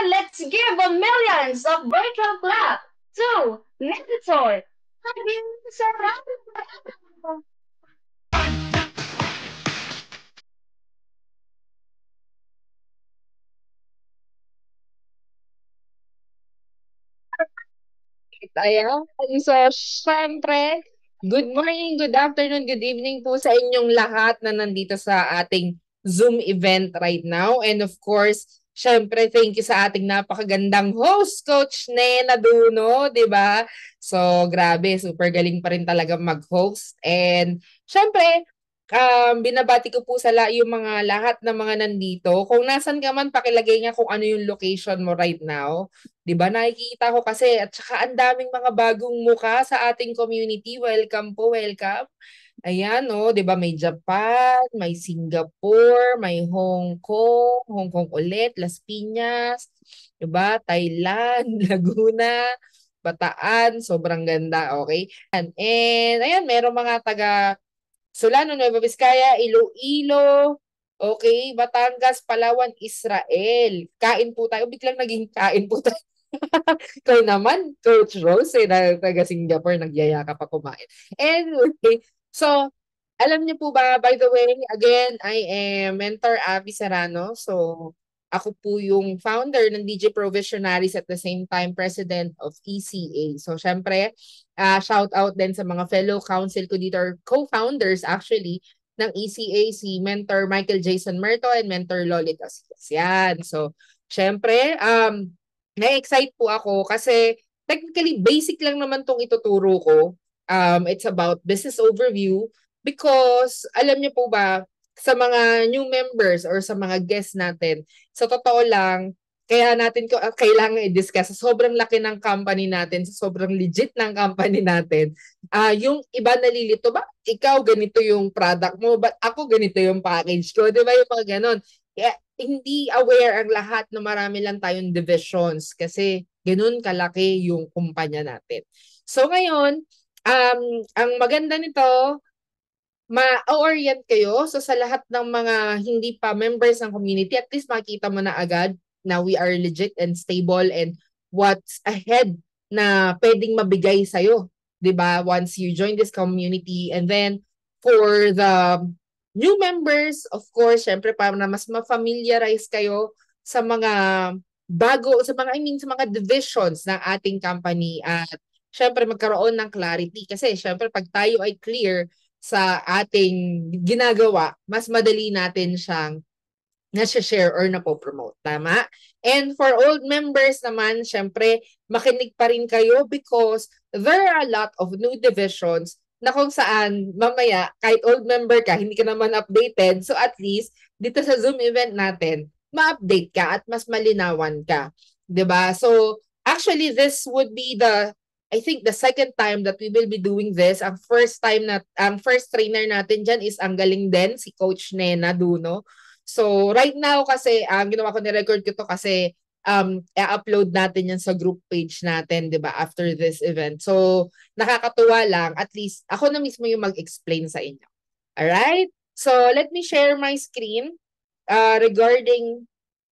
let's give a millions of virtual clap to Minotaur. Ayan. So, syempre, good morning, good afternoon, good evening po sa inyong lahat na nandito sa ating Zoom event right now. And of course, syempre, thank you sa ating napakagandang host, Coach Nena Duno, di ba? So, grabe, super galing pa rin talaga mag-host. And syempre, binabati ko po yung mga lahat ng mga nandito. Kung nasan ka man, pakilagay nga kung ano yung location mo right now. 'Di ba nakikita ko kasi at saka ang daming mga bagong mukha sa ating community. Welcome po, welcome. Ayan, oh, 'di ba may Japan, may Singapore, may Hong Kong ulit, Las Piñas, 'di ba? Thailand, Laguna, Bataan, sobrang ganda, okay? And ayan, merong mga taga Solano, Nueva Vizcaya, Iloilo, okay, Batangas, Palawan, Israel. Kain po tayo. Biglang naging kain po tayo. Ikaw naman, Coach Rose, na taga Singapore, nagyaya ka pa kumain. Anyway, so, alam niyo po ba, by the way, again, I am Mentor Abby Serrano. So, ako po yung founder ng DJ Provisionaries at the same time president of ECA. So, syempre, shout out din sa mga fellow council ko dito or co-founders actually ng ECA, si Mentor Michael Jason Merto and Mentor Lolly Casillas. Yan. So, syempre, na-excite po ako kasi technically basic lang naman tong ituturo ko. It's about business overview because alam niyo po ba sa mga new members or sa mga guests natin, sa totoo lang, kaya natin kailangan i-discuss sa sobrang laki ng company natin, sa sobrang legit ng company natin. Yung iba nalilito, ba ikaw ganito yung product mo, but ako ganito yung package ko, di ba yung mga ganon. Kaya hindi aware ang lahat na marami lang tayong divisions kasi ganun kalaki yung kumpanya natin. So ngayon, ang maganda nito, ma-orient kayo. So sa lahat ng mga hindi pa members ng community, at least makita mo na agad na we are legit and stable and what's ahead na pwedeng mabigay sa'yo. 'Di ba? Once you join this community. And then for the new members, of course, syempre para na mas ma-familiarize kayo sa mga sa mga, I mean, sa mga divisions ng ating company at syempre magkaroon ng clarity. Kasi syempre pag tayo ay clear sa ating ginagawa, mas madali natin siyang nasi-share or napopromote. Tama? And for old members naman, syempre, makinig pa rin kayo because there are a lot of new divisions na kung saan mamaya, kahit old member ka, hindi ka naman updated. So at least, dito sa Zoom event natin, ma-update ka at mas malinawan ka. 'Di ba? So, actually, this would be I think the second time that we will be doing this. Ang first trainer natin dyan is ang galing din, si Coach Nena Duno. So, right now kasi, ang ginawa ko, ni-record ko to kasi i-upload natin yan sa group page natin, di ba, after this event. So, nakakatuwa lang, at least ako na mismo yung mag-explain sa inyo. Alright? So, let me share my screen regarding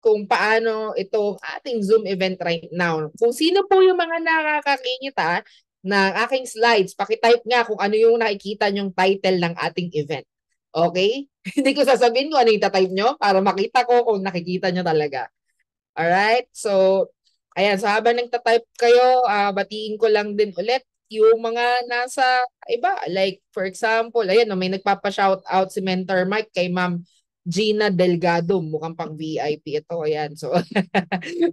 kung paano ito ating Zoom event right now. Kung sino po yung mga nakakakita ng aking slides, pakitype nga kung ano yung nakikita nyong title ng ating event. Okay? Hindi ko sasabihin kung ano yung type nyo para makita ko kung nakikita nyo talaga. Alright? So, ayan. So, habang nagtatype kayo, batiin ko lang din ulit yung mga nasa iba. Like, for example, ayan, may nagpapa-shout out si Mentor Mike kay Ma'am Gina Delgado. Mukhang pang VIP ito. Ayan. So,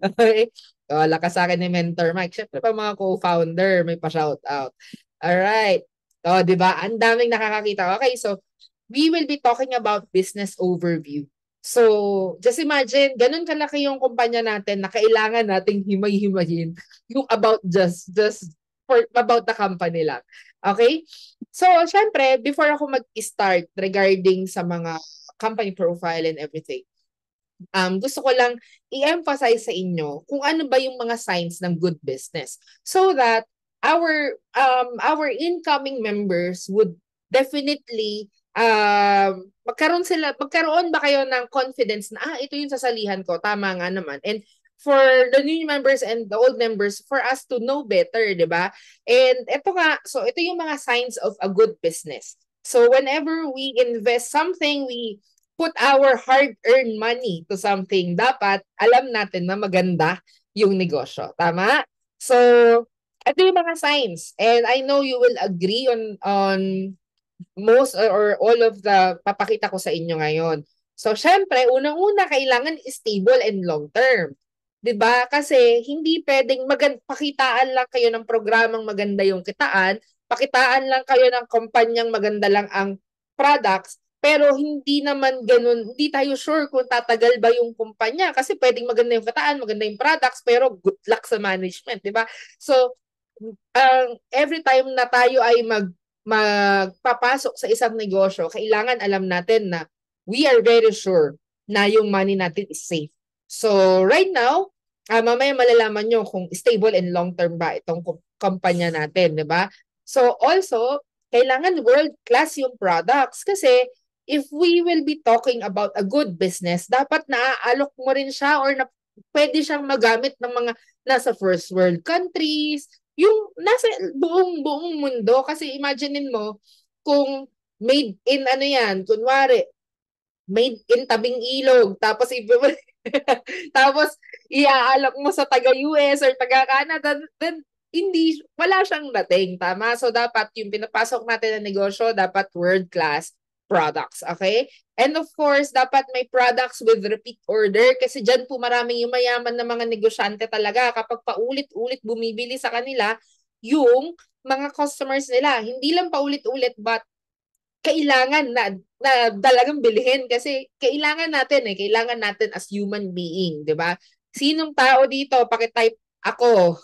okay. So, lakas sa akin ni Mentor Mike. Siyempre pa mga co-founder, may pa-shout out. Alright. So, di ba? Ang daming nakakakita. Okay. So, we will be talking about business overview. So, just imagine, ganun kalaki yung kumpanya natin na kailangan nating himay-himayin yung about the company lang. Okay? So, syempre, before ako mag-start regarding sa mga company profile and everything, gusto ko lang i-emphasize sa inyo kung ano ba yung mga signs ng good business so that our incoming members would definitely magkaroon ba kayo ng confidence na ito yung sasalihan ko, tama nga naman. And for the new members and the old members for us to know better, di ba? And ito nga, so ito yung mga signs of a good business. So whenever we invest something, we put our hard-earned money to something, dapat alam natin na maganda yung negosyo. Tama? So, ito yung mga signs. And I know you will agree on most or all of the papakita ko sa inyo ngayon. So, syempre, unang-una, kailangan stable and long-term. 'Di ba? Kasi hindi pwedeng pakitaan lang kayo ng programang maganda yung kitaan, pakitaan lang kayo ng kumpanyang maganda lang ang products, pero hindi naman ganun, hindi tayo sure kung tatagal ba yung kumpanya kasi pwedeng maganda yung kitaan, maganda yung products, pero good luck sa management, 'di ba? So, every time na tayo ay magpapasok sa isang negosyo, kailangan alam natin na we are very sure na yung money natin is safe. So, right now, mamaya malalaman nyo kung stable and long-term ba itong kumpanya natin, di ba? So, also, kailangan world-class yung products kasi if we will be talking about a good business, dapat naaalok mo rin siya or pwede siyang magamit ng mga nasa first world countries, yung nasa buong mundo. Kasi imaginein mo, kung made in ano yan, kunwari, made in Tabing Ilog, tapos tapos iaalok mo sa taga-US or taga-Canada, then wala siyang dating, tama? So dapat yung pinapasok natin na negosyo, dapat world-class products, okay? And of course, dapat may products with repeat order kasi dyan po maraming yung mayaman na mga negosyante talaga kapag paulit-ulit bumibili sa kanila yung mga customers nila. Hindi lang paulit-ulit but kailangan na talagang bilhin kasi kailangan natin as human being, 'di ba? Sinong tao dito, paki-type ako.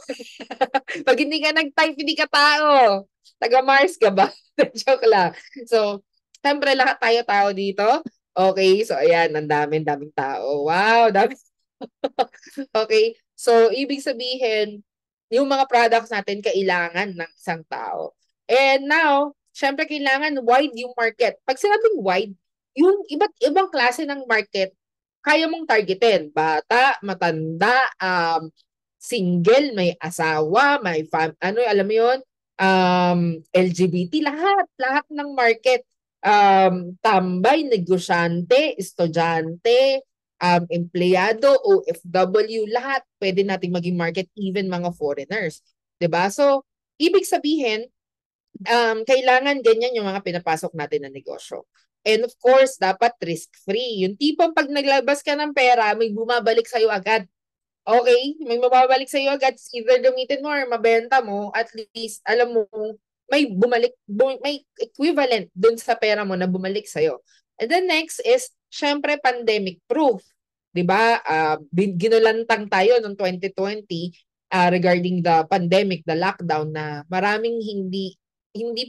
Pag hindi ka nag-type, hindi ka tao. Taga Mars ka ba? Joke lang. So, siyempre lahat tayo tao dito. Okay, so ayan, ang daming tao. Wow, dami. Okay, so ibig sabihin, yung mga products natin kailangan ng isang tao. And now, syempre kailangan wide yung market. Pag sinabing wide, yung iba't ibang klase ng market, kaya mong targetin. Bata, matanda, single, may asawa, may alam mo yun, LGBT, lahat ng market. Tambay, negosyante, estudyante, empleyado, OFW, lahat pwede nating maging market, even mga foreigners. 'Di ba? So, ibig sabihin, kailangan ganyan yung mga pinapasok natin na negosyo. And of course, dapat risk-free. Yung tipong pag naglabas ka ng pera, may bumabalik sa'yo agad. Okay? May mababalik sa'yo agad. Either gamitin mo or mabenta mo, at least, alam mo, may may equivalent dun sa pera mo na bumalik sa'yo. And then next is, syempre, pandemic proof. 'Di ba? Ginulantang tayo noong 2020 regarding the pandemic, the lockdown, na maraming hindi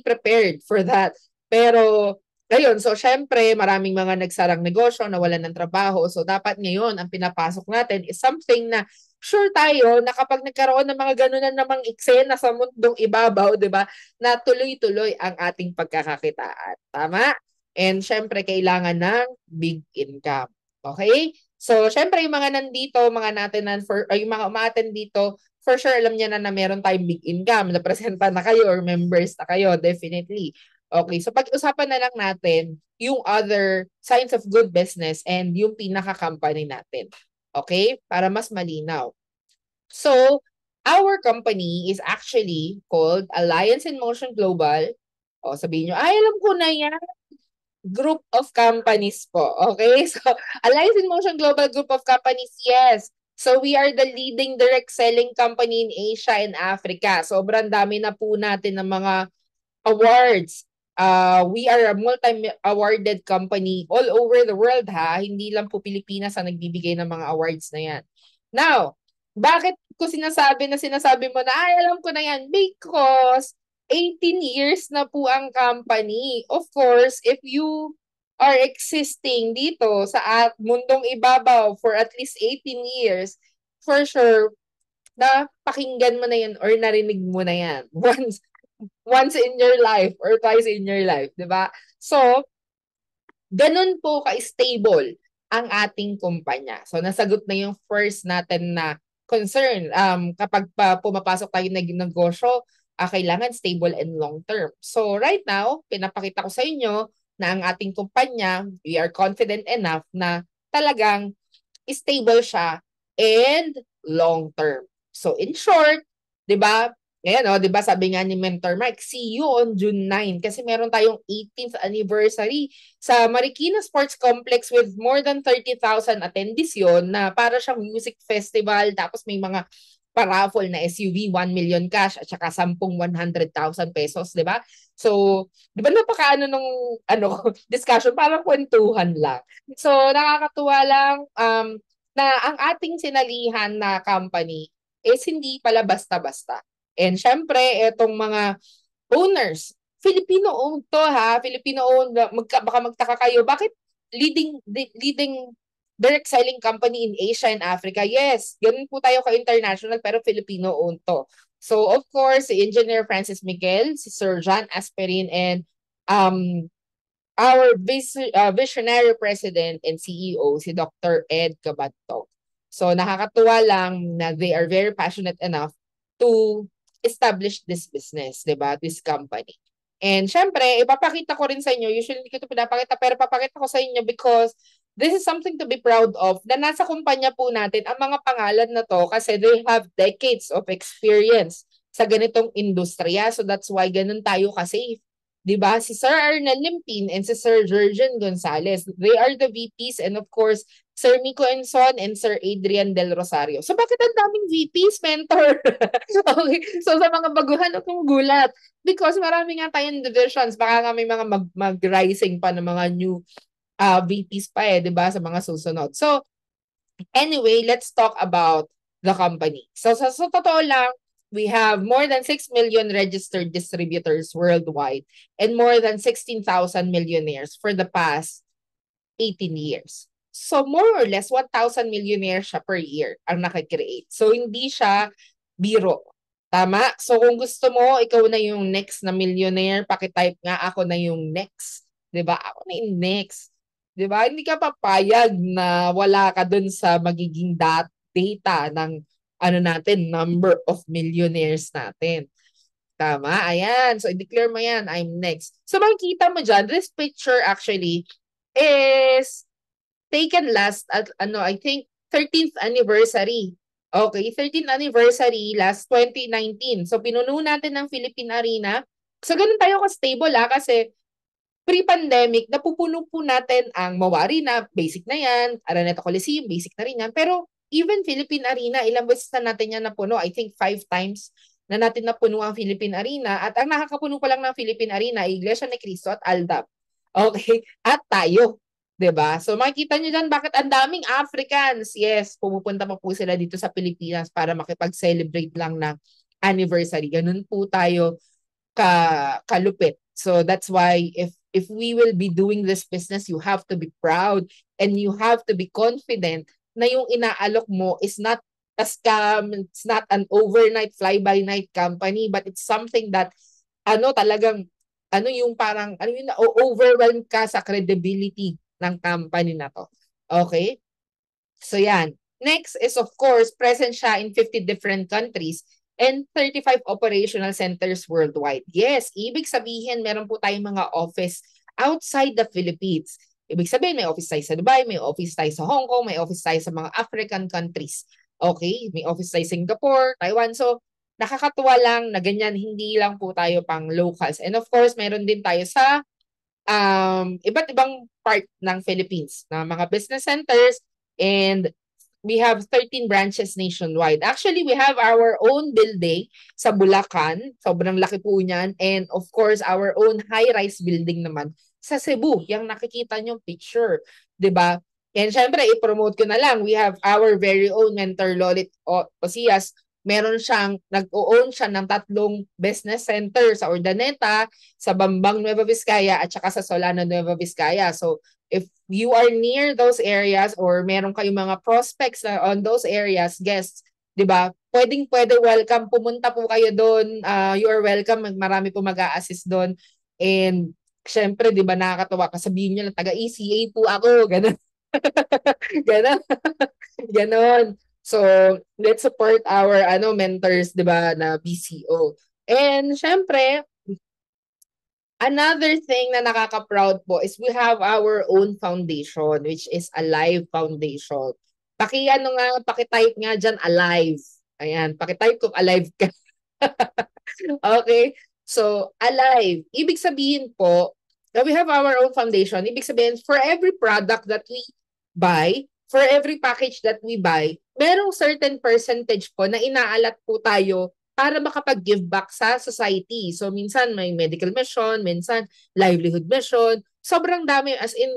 prepared for that. Pero ayun, so syempre maraming mga nagsarang negosyo, nawalan ng trabaho. So dapat ngayon ang pinapasok natin is something na sure tayo na kapag nagkaroon ng mga ganunan namang eksena sa mundong ibabaw, 'di ba, na tuloy-tuloy ang ating pagkakakitaan. Tama? And syempre kailangan ng big income. Okay? So syempre yung mga nandito, mga natin yung mga umaten dito, for sure alam niya na meron tayong big income, na-presenta na kayo or members na kayo, definitely. Okay, so pag-usapan na lang natin yung other signs of good business and yung pinaka-company natin. Okay? Para mas malinaw. So, our company is actually called Alliance in Motion Global. O, sabihin nyo, ay, alam ko na yan. Group of companies po. Okay? So, Alliance in Motion Global Group of Companies, yes. So, we are the leading direct selling company in Asia and Africa. Sobrang dami na po natin ng mga awards. We are a multi-awarded company all over the world, ha. Hindi lang po Pilipinas ang nagbibigay ng mga awards na yan. Now, bakit ko sinasabi mo na, ay, alam ko na yan? Because 18 years na po ang company. Of course, if you are existing dito sa mundong ibabaw for at least 18 years, for sure, napakinggan mo na yan or narinig mo na yan once in your life or twice in your life, di ba? So, ganun po ka-stable ang ating kumpanya. So nasagot na yung first natin na concern. Kapag pumapasok tayo ng negosyo, kailangan stable and long term. So right now, pinapakita ko sa inyo na ang ating kumpanya, we are confident enough na talagang stable siya and long term. So in short, 'di ba? Ayan, 'di ba sabi nga ni Mentor Mike, see you on June 9 kasi meron tayong 18th anniversary sa Marikina Sports Complex with more than 30,000 attendees yon na para siyang music festival tapos may mga paraffle na SUV, 1 million cash at saka 10 100,000 pesos, 'di ba? So, 'di ba napakaano nung discussion parang kwentuhan lang. So, nakakatuwa lang na ang ating sinalihan na company is hindi pala basta-basta. And syempre, etong mga owners, Filipino-owned to ha, Filipino-owned, baka magtaka kayo, bakit leading direct selling company in Asia and Africa? Yes, ganun po tayo ka-international pero Filipino-owned to. So of course, si Engineer Francis Miguel, si Sir John Asperin, and our visionary president and CEO, si Dr. Ed Cabanto. So nakakatuwa lang na they are very passionate enough to establish this business, di ba? This company. And syempre, ipapakita ko rin sa inyo, usually hindi ko ito pinapakita, pero papakita ko sa inyo because this is something to be proud of na nasa kumpanya po natin ang mga pangalan na to kasi they have decades of experience sa ganitong industriya. So that's why ganun tayo kasi 'di ba? Si Sir Arnel Limpin and si Sir Jurgen Gonzalez, they are the VPs, and of course, Sir Miko Enson and Sir Adrian Del Rosario. So bakit ang daming VPs, mentor? Okay. So sa mga baguhan, akong gulat. Because marami nga tayong divisions. Baka nga may mga mag-rising pa ng mga new VPs pa 'di ba? Sa mga susunod. So anyway, let's talk about the company. So sa totoo lang, we have more than 6 million registered distributors worldwide and more than 16,000 millionaires for the past 18 years. So more or less 1,000 millionaires siya per year ang nakikreate. So hindi siya biro. Tama? So kung gusto mo, ikaw na yung next na millionaire, pakitype nga ako na yung next. 'Di ba? Ako na yung next. 'Di ba? Hindi ka papayag na wala ka dun sa magiging data ng natin, number of millionaires natin. Tama? Ayan. So, i-declare mo yan. I'm next. So, makikita mo dyan, this picture actually is taken last at, I think, 13th anniversary. Okay, 13th anniversary last 2019. So, pinuno natin ng Philippine Arena. So, ganun tayo ka-stable kasi pre-pandemic, napupuno po natin ang Mawa Arena, basic na yan. Araneta Coliseum, basic na rin yan. Pero even Philippine Arena, ilang beses na natin yan napuno. I think 5 times na natin napuno ang Philippine Arena. At ang nakakapuno pa lang ng Philippine Arena, Iglesia ni Cristo at Aldab. Okay? At tayo. 'Di ba? So makikita nyo dyan bakit ang daming Africans. Yes, pumupunta pa po sila dito sa Pilipinas para makipag-celebrate lang ng anniversary. Ganun po tayo kalupit. So that's why if we will be doing this business, you have to be proud and you have to be confident na yung inaalok mo is not a scam, it's not an overnight fly-by-night company, but it's something that talagang yung parang yung overwhelm ka sa credibility ng company na to. Okay? So yan. Next is of course present siya in 50 different countries and 35 operational centers worldwide. Yes, ibig sabihin meron po tayong mga office outside the Philippines. Ibig sabihin may office tayo sa Dubai, may office tayo sa Hong Kong, may office tayo sa mga African countries. Okay, may office tayo sa Singapore, Taiwan. So nakakatuwa lang na ganyan, hindi lang po tayo pang locals. And of course, meron din tayo sa iba't ibang part ng Philippines na mga business centers, and we have 13 branches nationwide. Actually, we have our own building sa Bulacan. Sobrang laki po niyan. And of course, our own high-rise building naman sa Cebu. Yung nakikita niyong picture. 'Di ba? And syempre, i-promote ko na lang. We have our very own mentor, Lolit Osias. Meron siyang, nag-own siya ng 3 business center sa Urdaneta, sa Bambang, Nueva Vizcaya, at saka sa Solano, Nueva Vizcaya. So, if you are near those areas or meron kayong mga prospects on those areas, guests, 'di ba? Pwede welcome, pumunta po kayo doon. You are welcome. Marami po mag-a-assist doon. And syempre, 'di ba, nakakatuwa ka, sabihin niyo lang taga ECA po ako, ganun. Ganon. Ganon. So, let's support our mentors, 'di ba, na BCO. And syempre, another thing na nakaka-proud po is we have our own foundation, which is Alive Foundation. Paki-type nga diyan Alive. Ayan, paki-type kung alive ka. Okay? So, Alive. Ibig sabihin po, that we have our own foundation. Ibig sabihin, for every product that we buy, for every package that we buy, merong certain percentage po na inaalat po tayo para makapag-give back sa society. So, minsan may medical mission, minsan livelihood mission. Sobrang dami, as in,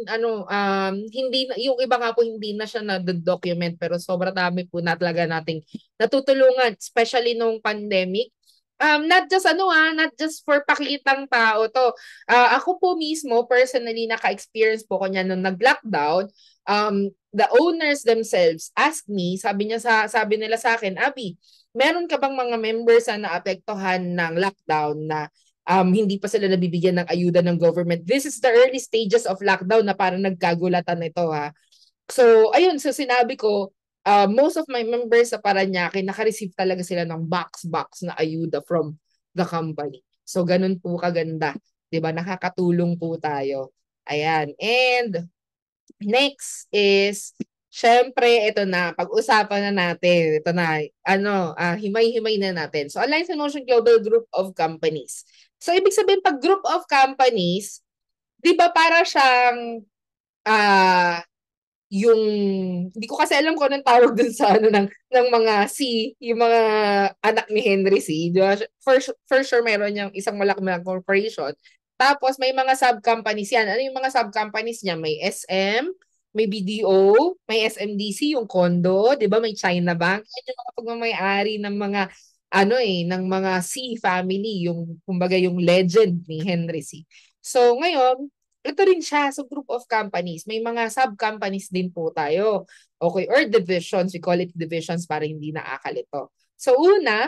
hindi, yung iba nga po hindi na siya na-document, pero sobrang dami po na talaga nating natutulungan, especially nung pandemic. Not just for pakitang tao to. Ako po mismo, personally, naka-experience po ko niya nung nag-lockdown. The owners themselves asked me, sabi nila sa akin, Abby, meron ka bang mga members na naapektuhan ng lockdown na hindi pa sila nabibigyan ng ayuda ng government? This is the early stages of lockdown na parang nagkagulatan ito, ha. So, ayun, so sinabi ko, most of my members sa Paranaque, naka-receive talaga sila ng box na ayuda from the company. So, ganun po kaganda. 'Di ba? Nakakatulong po tayo. Ayan. And next is, syempre, ito na, pag-usapan na natin. Ito na, himay-himay na natin. So, Alliance in Motion Global Group of Companies. So, ibig sabihin, pag group of companies, di ba para siyang, yung hindi ko kasi alam kung anong tawag dun sa ng mga C, yung mga anak ni Henry C. Diba? For sure meron niyang isang malaking corporation. Tapos may mga sub-companies yan. Ano yung mga sub-companies niya? May SM, may BDO, may SMDC, yung condo, 'di ba? May China Bank. Yan yung mga pagmamay-ari ng mga ng mga C family, yung kumbaga yung legend ni Henry C. So ngayon, ito rin siya sa group of companies. May mga sub-companies din po tayo. Okay, or divisions. We call it divisions para hindi nakakalito. So una,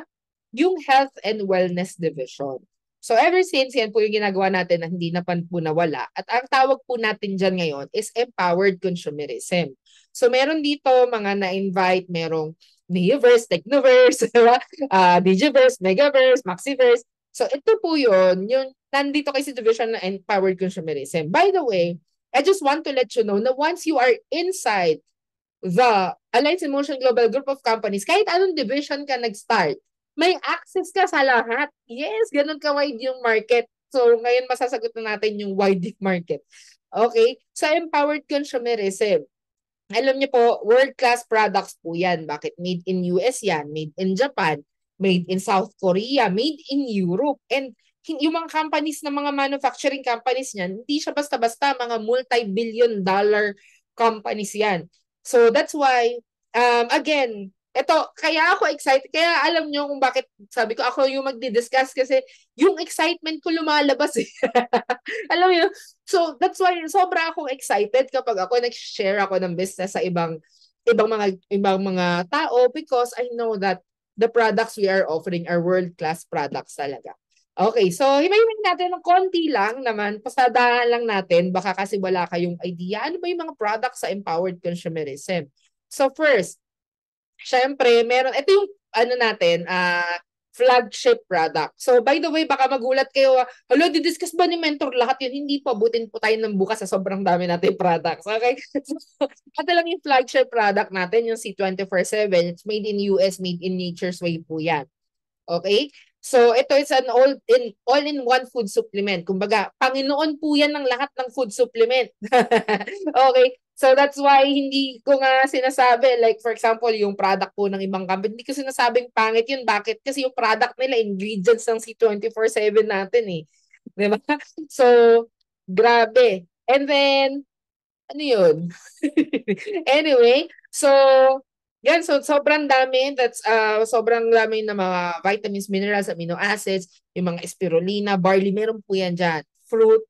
yung Health and Wellness Division. So ever since, yan po yung ginagawa natin na hindi na po nawala. At ang tawag po natin dyan ngayon is Empowered Consumerism. So meron dito mga na-invite, merong Neoverse, Technoverse, Digiverse, Megaverse, Maxiverse. So ito po yun, yung nandito kasi division na Empowered Consumerism. By the way, I just want to let you know na once you are inside the Alliance in Motion Global Group of Companies, kahit anong division ka nag-start, may access ka sa lahat. Yes, ganun ka-wide yung market. So ngayon masasagot na natin yung wide market. Okay? So Empowered Consumerism. Alam niyo po, world-class products po yan. Bakit? Made in US yan, made in Japan, made in South Korea, made in Europe. And yung mga companies na mga manufacturing companies niyan, hindi siya basta-basta mga multi-billion dollar companies yan. So that's why, again, kaya ako excited. Kaya alam nyo kung bakit sabi ko ako yung magdi-discuss kasi yung excitement ko lumalabas eh. Alam mo yun? So that's why sobra akong excited kapag ako nag-share ako ng business sa ibang mga tao because I know that the products we are offering are world-class products talaga. Okay, so himayin natin ng konti lang naman, pasadahan lang natin, baka kasi wala kayong idea, ano ba yung mga products sa Empowered Consumerism? So first, syempre, ito yung flagship product. So by the way, baka magulat kayo, hello, didiscuss ba ni Mentor lahat yun? Hindi po, butin po tayo ng bukas sa sobrang dami natin products. Okay? So, ito lang yung flagship product natin, yung C24/7. It's made in US, made in Nature's Way po yan. Okay? So ito is an all-in-one food supplement. Kumbaga, Panginoon po yan ng lahat ng food supplement. Okay? So that's why hindi ko nga sinasabi, like for example, yung product po ng ibang company, hindi ko sinasabing pangit yun. Bakit? Kasi yung product nila, ingredients ng C24/7 natin eh. Diba? So, grabe. And then, ano yun? Anyway, so, yan, so sobrang dami. Sobrang dami ng mga vitamins, minerals, amino acids, yung mga spirulina, barley, meron po yan dyan. Fruit,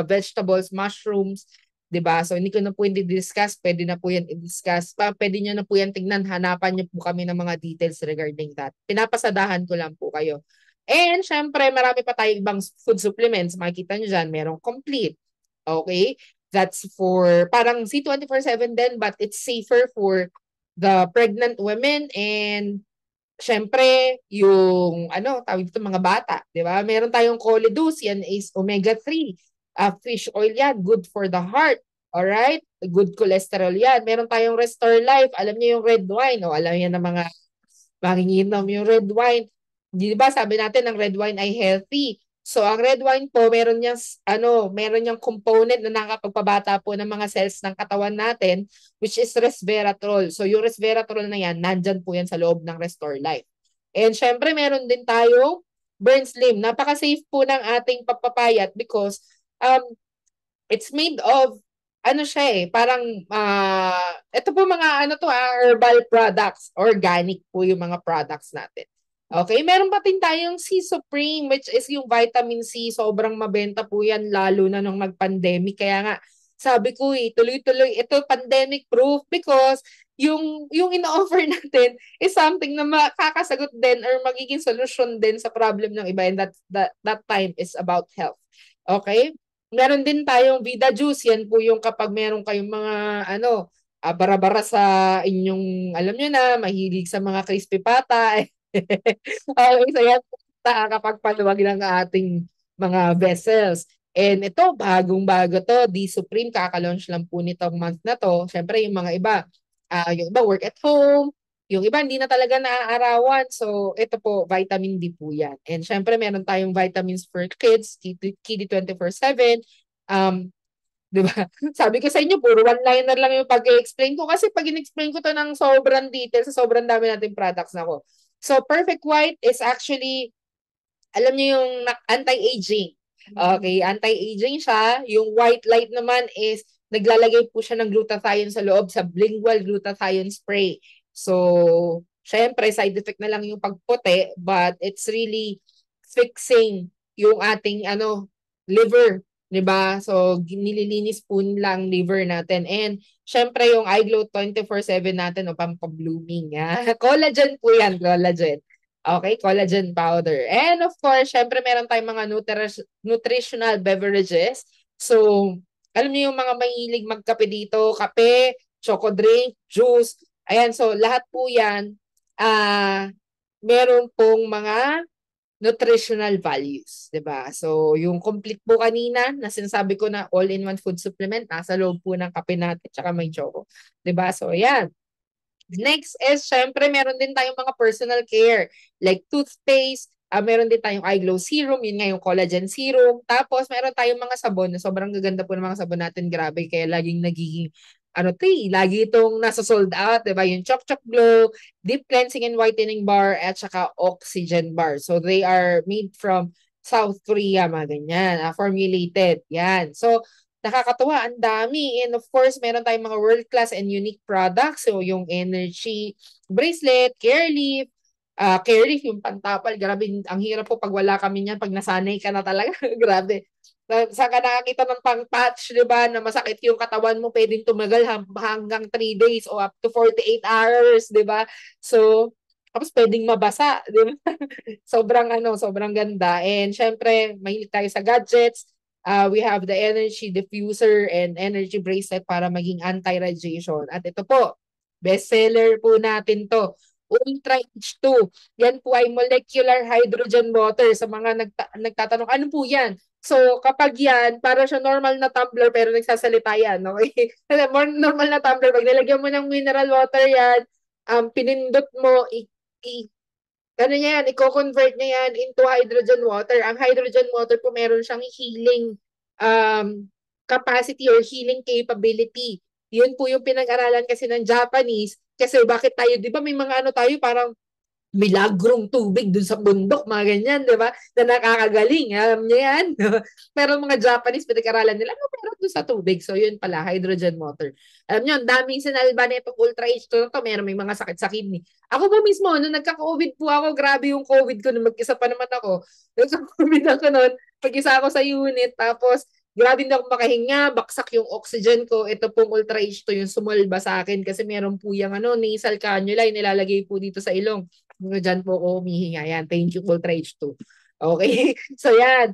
vegetables, mushrooms, 'di ba? So hindi ko na po i-discuss, pwede na po yan i-discuss. Pwede niyo na po yan tingnan, hanapan niyo po kami ng mga details regarding that. Pinapasadahan ko lang po kayo. And syempre, marami pa tayong ibang food supplements. Makikita niyo dyan, merong complete. Okay? That's for parang C24/7 din, but it's safer for the pregnant women and syempre yung ano, tawag dito mga bata, 'di ba? Meron tayong Choleduz, yan is omega-3. Fish oil yan, good for the heart. Alright? Good cholesterol yan. Meron tayong Restore Life. Alam niyo yung red wine. O, alam niyo ng mga manginginom. Yung red wine. Di ba sabi natin ang red wine ay healthy. So, ang red wine po, meron niyang component na nakakapagpabata po ng mga cells ng katawan natin, which is resveratrol. So, yung resveratrol na yan, nandyan po yan sa loob ng Restore Life. And syempre, meron din tayong Burn Slim. Napaka-safe po ng ating papapayat because it's made of ano siya parang ito po mga herbal products, organic po yung mga products natin. Okay, meron pa din tayong C Supreme which is yung vitamin C, sobrang mabenta po yan lalo na nung mag-pandemic. Kaya nga sabi ko tuloy-tuloy ito pandemic proof because yung ino-offer natin is something na makakasagot din or magiging solution din sa problem ng iba, and that time is about health. Okay? Meron din tayong Vida Juice. Yan po yung kapag meron kayong mga bara-bara sa inyong, alam nyo na, mahilig sa mga crispy pata. Okay, so yan nakakapagpaluwag ng ating mga vessels. And ito, bagong-bago to. D Supreme, kaka-launch lang po nitong month na to. Siyempre, yung mga iba, yung iba work at home, yung iba hindi na talaga naaarawan. So, ito po, vitamin D po yan. And syempre, meron tayong vitamins for kids, Kiddy 24/7. Di ba? Sabi ko sa inyo, puro one-liner lang yung pag-explain ko. Kasi pag in-explain ko to ng sobrang detail, sa sobrang dami nating products na ko. So, Perfect White is actually, alam niyo yung anti-aging. Okay, anti-aging siya. Yung white light naman is, naglalagay po siya ng glutathione sa loob, sa lingual glutathione spray. So, syempre, side effect na lang yung pagputi, but it's really fixing yung ating liver, 'di ba? So, nililinis po lang liver natin. And syempre, yung iGlow 24/7 natin o pampablooming. Collagen po yan, collagen. Okay, collagen powder. And of course, syempre meron tayong mga nutritional beverages. So, alam niyo yung mga mahilig magkape dito, kape, choco drink, juice. Ayan, so lahat po yan, meron pong mga nutritional values, 'di ba? So, yung complete po kanina na sinasabi ko na all-in-one food supplement, nasa loob po ng kape natin tsaka may choco, 'di ba? So, ayan. Next is, syempre, meron din tayong mga personal care like toothpaste, meron din tayong iGlow Serum, yun nga yung collagen serum. Tapos, meron tayong mga sabon na sobrang gaganda po ng mga sabon natin, grabe, kaya laging nagiging lagi itong nasa sold out, diba? Yung Chok Chok Glow, Deep Cleansing and Whitening Bar, at saka Oxygen Bar. So, they are made from South Korea, mga ganyan, formulated. Yan. So, nakakatuwa, ang dami. And of course, meron tayong mga world-class and unique products. So, yung Energy Bracelet, Careleaf, Careleaf, yung pantapal. Grabe, ang hirap po pag wala kami niyan, pag nasanay ka na talaga. Grabe. Saan ka nakakita ng pang-patch, di ba, na masakit yung katawan mo, pwedeng tumagal hanggang 3 days o up to 48 hours, di ba? So, tapos pwedeng mabasa, di ba? sobrang ganda. And syempre, mahilig tayo sa gadgets. We have the energy diffuser and energy bracelet para maging anti-radiation. At ito po, bestseller po natin to. Ultra H2. Yan po ay molecular hydrogen water. Sa mga nagtatanong, ano po yan? So, kapag yan, para siya normal na tumbler pero nagsasalita yan. Okay? More normal na tumbler. Pag nilagyan mo ng mineral water yan, pinindot mo, i-convert niya yan into hydrogen water. Ang hydrogen water po meron siyang healing capacity or healing capability. Yun po yung pinag-aralan kasi ng Japanese. Kasi bakit tayo, di ba may mga tayo parang milagrong tubig dun sa bundok, mga ganyan, di ba? Na nakakagaling, alam niya yan. Pero mga Japanese, pinag-aralan nila, ano meron dun sa tubig? So yun pala, hydrogen water. Alam niyo, ang daming sinalba na itong Ultra H2 na to, meron may mga sakit sa kidney. Ako po mismo, nung nagka-COVID po ako, grabe yung COVID ko, nung mag-isa pa naman ako. Nagka-COVID ako noon, pag-isa ako sa unit, tapos grabe na akong makahinga, baksak yung oxygen ko. Ito pong Ultra H2 yung sumulba sa akin kasi meron po yung nasal cannula, yung nilalagay po dito sa ilong. Diyan po ako humihinga. Yan. Thank you, Ultra H2. Okay? So, yan.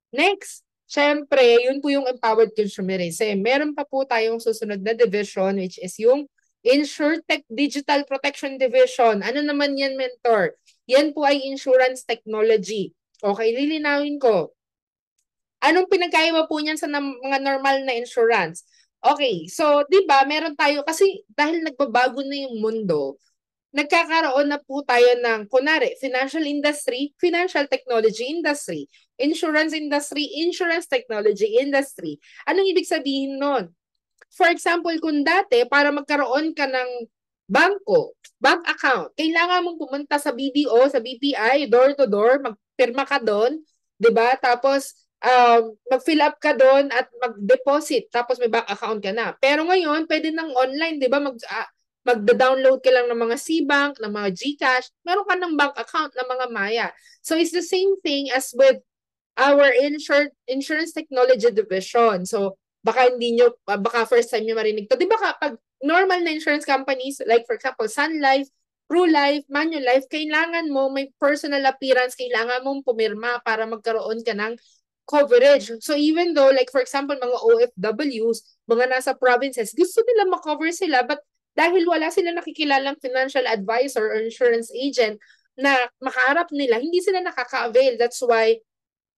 Next. syempre, yun po yung empowered consumerism. Meron pa po tayong susunod na division which is yung InsurTech Digital Protection Division. Ano naman yan, mentor? Yan po ay insurance technology. Okay, lilinawin ko. Anong pinagkaiba po niyan sa mga normal na insurance? Okay, so 'di ba meron tayo kasi dahil nagbabago na yung mundo, nagkakaroon na po tayo ng kunwari, financial industry, financial technology industry, insurance technology industry. Anong ibig sabihin nun? For example, kung dati, para magkaroon ka ng bank account, kailangan mong pumunta sa BDO, sa BPI, door to door, magpirma ka doon, 'di ba? Tapos mag-fill up ka doon at mag-deposit, tapos may bank account ka na. Pero ngayon, pwede nang online, 'di ba? Magda-download ka lang ng mga C-Bank, ng mga GCash, meron ka ng bank account ng mga Maya. So it's the same thing as with our insurance technology division. So baka hindi nyo, baka first time nyo marinig to. Di ba kapag normal na insurance companies, like for example, Sun Life, True Life, Manulife, kailangan mo may personal appearance, kailangan mong pumirma para magkaroon ka ng coverage. So even though, like for example, mga OFWs, mga nasa provinces, gusto nila makover sila, but dahil wala sila nakikilalang financial advisor or insurance agent na makaharap nila, hindi sila nakaka-avail. That's why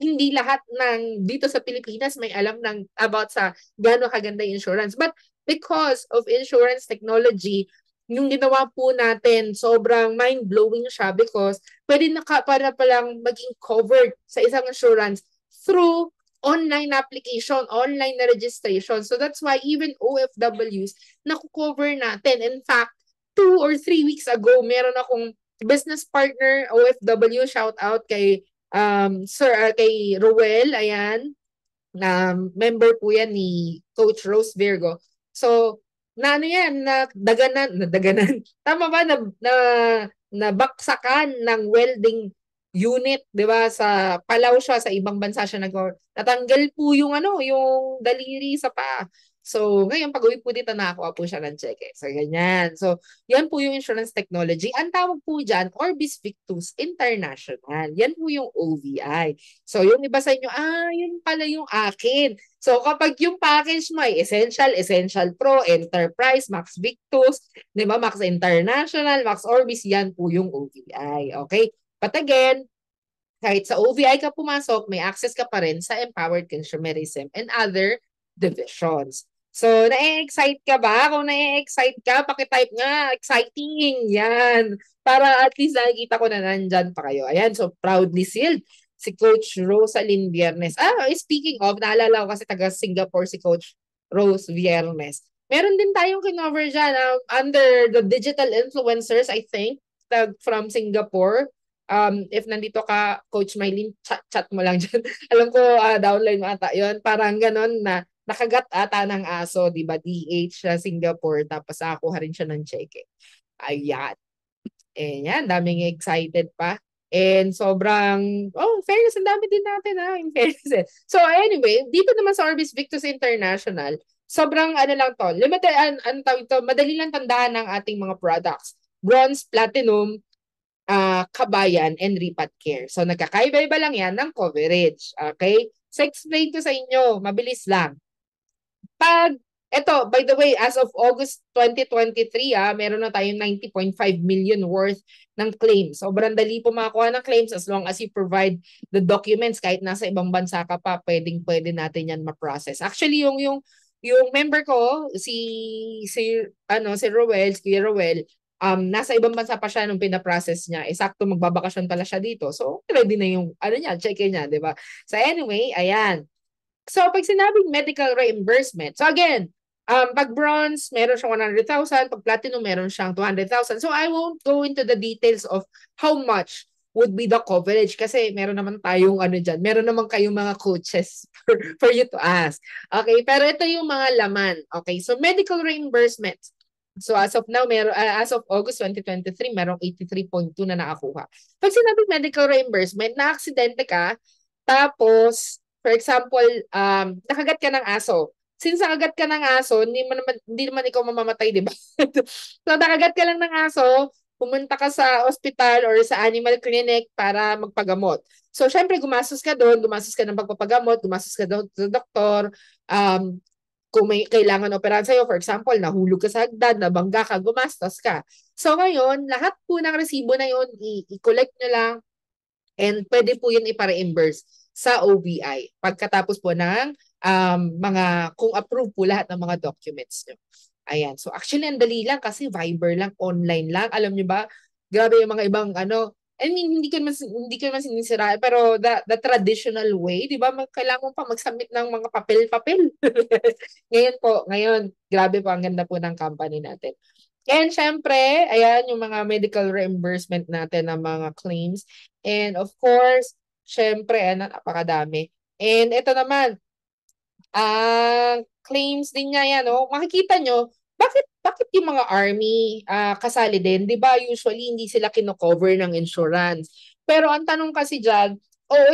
hindi lahat ng dito sa Pilipinas may alam ng about sa gaano kaganda yung insurance. But because of insurance technology, yung ginawa po natin, sobrang mind-blowing siya because pwede para palang maging covered sa isang insurance through online application, online na registration. So that's why even OFWs, nakukover natin. In fact, 2 or 3 weeks ago, meron akong business partner, OFW, shout out kay kay Roel, ayan, na member po yan ni Coach Rose Virgo. So, na ano yan, nadaganan, tama ba, nabaksakan ng welding unit, di ba, sa Palau siya, sa ibang bansa siya natanggal po yung yung daliri sa paa. So, ngayon, pag uwi po dito, nakakuha po siya ng cheque. So, ganyan. So, yan po yung insurance technology. Ang tawag po dyan, Orbis Victus International. Yan po yung OVI. So, yung iba sa inyo, yun pala yung akin. So, kapag yung package mo ay Essential, Essential Pro, Enterprise, Max Victus, di ba, Max International, Max Orbis, yan po yung OVI. Okay? But again, kahit sa OVI ka pumasok, may access ka pa rin sa empowered consumerism and other divisions. So, na-excite ka ba? Kung na-excite ka, pakitype nga, exciting, yan. Para at least nakikita ko na nandyan pa kayo. Ayan, so proudly sealed si Coach Rosalyn Viernes. Speaking of, naalala ko kasi taga Singapore si Coach Rose Viernes. Meron din tayong kinover dyan under the digital influencers, I think, from Singapore. If nandito ka, Coach Mylene, chat mo lang dyan. Alam ko, downline mo ata yun. Parang ganon na nakagat ata ng aso, di ba? DH sa Singapore, tapos nakakuha rin siya ng cheque. Ayan. Yan, daming excited pa. And sobrang, fairness, ang dami din natin in fairness. So anyway, dito naman sa Orbis Victus International, sobrang lang to, limited, madali lang tandaan ng ating mga products. Bronze, Platinum, Kabayan, and Ripat Care. So nagkakaiba-iba lang yan ng coverage. Okay? So explain ko sa inyo, mabilis lang. By the way, as of August 2023, meron na tayong 90.5 million worth ng claims. Sobrang dali po makakuha ng claims as long as you provide the documents. Kahit nasa ibang bansa ka pa, pwede natin yan ma-process. Actually, yung member ko, si Roel, si Roel, nasa ibang bansa pa siya nung pinaprocess niya. Sakto magbabakasyon pala siya dito. So, ready na yung, check niya, di ba? So, anyway, ayan. So, pag sinabing medical reimbursement, so again, pag bronze, meron siyang 100,000. Pag platinum, meron siyang 200,000. So, I won't go into the details of how much would be the coverage kasi meron naman tayong dyan. Meron naman kayong mga coaches for you to ask. Okay, pero ito yung mga laman. Okay, so medical reimbursement. So as of now, as of August 2023, merong 83.2 na nakakuha. Pag sinabing medical reimbursement, na-aksidente ka, tapos, for example, nakagat ka ng aso. Since nakagat ka ng aso, hindi naman ikaw mamamatay, di ba? So, nakagat ka lang ng aso, pumunta ka sa ospital or sa animal clinic para magpagamot. So, syempre, gumastos ka doon, gumastos ka ng pagpapagamot, gumastos ka doon sa doktor, kung may kailangan operahan sa'yo, for example, nahulog ka sa hagdan, nabangga ka, gumastos ka. So ngayon, lahat po ng resibo na yun, i-collect nyo lang and pwede po yun ipa-reimburse sa OBI pagkatapos po ng mga, kung approve po lahat ng mga documents nyo. Ayan. So actually, ang dali lang kasi Viber lang, online lang. Alam nyo ba, grabe yung mga ibang I mean, hindi ko naman sinisira, pero the traditional way, di ba, kailangan mo pa mag-submit ng mga papel-papel. Ngayon, grabe po, ang ganda po ng company natin. And syempre, ayan, yung mga medical reimbursement natin ng mga claims. And of course, syempre, napakadami. And ito naman, ang claims din niya yan, oh. Makikita nyo, bakit yung mga army kasali din? 'Di ba usually hindi sila kino-cover ng insurance. Pero ang tanong kasi diyan,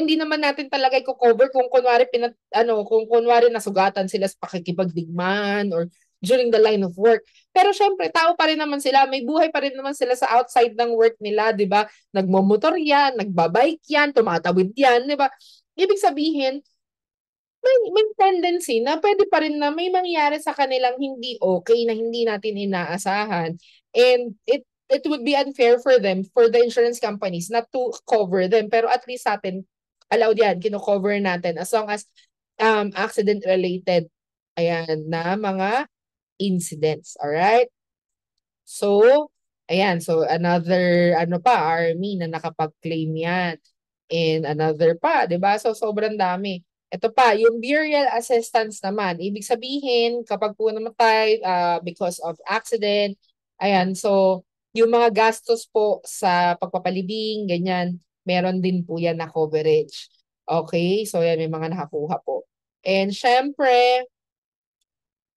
hindi naman natin talaga i-cover kung kung kunwari nasugatan sila sa pakikipagdigmaan or during the line of work. Pero syempre, tao pa rin naman sila, may buhay pa rin naman sila sa outside ng work nila, 'di ba? Nagmomotor yan, nagbabike yan, tumatawid yan, 'di ba? Ibig sabihin, may tendency na pwede pa rin na may mangyari sa kanilang hindi okay na hindi natin inaasahan. And it would be unfair for them, for the insurance companies, not to cover them. Pero at least sa atin, allowed yan, kino-cover natin as long as accident-related na mga incidents. Alright? So, ayan. So, another, army na nakapag-claim yan. And another pa, di ba? So, sobrang dami. Ito pa, yung burial assistance naman. Ibig sabihin, kapag po namatay because of accident, ayan, so yung mga gastos po sa pagpapalibing, ganyan, meron din po yan na coverage. Okay? So yan, may mga nakakuha po. And syempre,